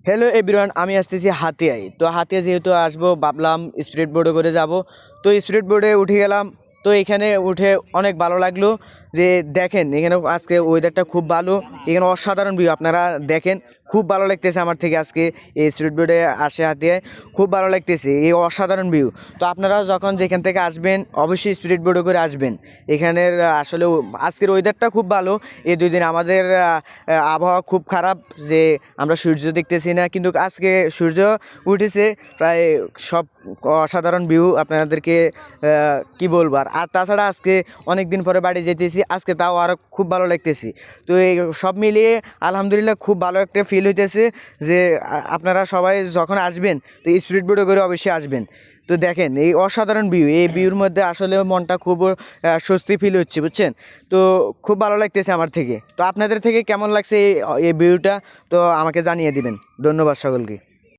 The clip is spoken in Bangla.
হ্যালো এভরিওয়ান, আমি আসতেছি হাতিয়ায়। তো হাতিয়া যেহেতু আসবো ভাবলাম স্পিড বোটে করে যাব। তো স্পিড বোটে উঠে গেলাম। তো এখানে উঠে অনেক ভালো লাগলো যে দেখেন এখানে আজকে ওয়েদারটা খুব ভালো, এখানে অসাধারণ ভিউ আপনারা দেখেন। খুব ভালো লাগতেছে আমার থেকে আজকে এই স্পিড বোটে আসে হাতিয়ায়, খুব ভালো লাগতেছে এই অসাধারণ ভিউ। তো আপনারা যখন যেখান থেকে আসবেন অবশ্যই স্পিড বোটে করে আসবেন। এখানের আসলে আজকের ওয়েদারটা খুব ভালো। এই 2 দিন আমাদের আবহাওয়া খুব খারাপ যে আমরা সূর্য দেখতেছি না, কিন্তু আজকে সূর্য উঠেছে প্রায়। সব অসাধারণ ভিউ আপনাদেরকে কি বলবো। আর তাছাড়া আজকে অনেক দিন পরে বাড়ি যেতেছি, আজকে তাও আরও খুব ভালো লাগতেছি। তো এই সব মিলিয়ে আলহামদুলিল্লাহ খুব ভালো একটা ফিল হইতেছে যে আপনারা সবাই যখন আসবেন তো স্পিড বোটে করে অবশ্যই আসবেন। তো দেখেন এই অসাধারণ ভিউ, এই ভিউর মধ্যে আসলে মনটা খুব স্বস্তি ফিল হচ্ছে, বুঝছেন। তো খুব ভালো লাগতেছে আমার থেকে। তো আপনাদের থেকে কেমন লাগছে এই ভিউটা, তো আমাকে জানিয়ে দিবেন। ধন্যবাদ সকলকে।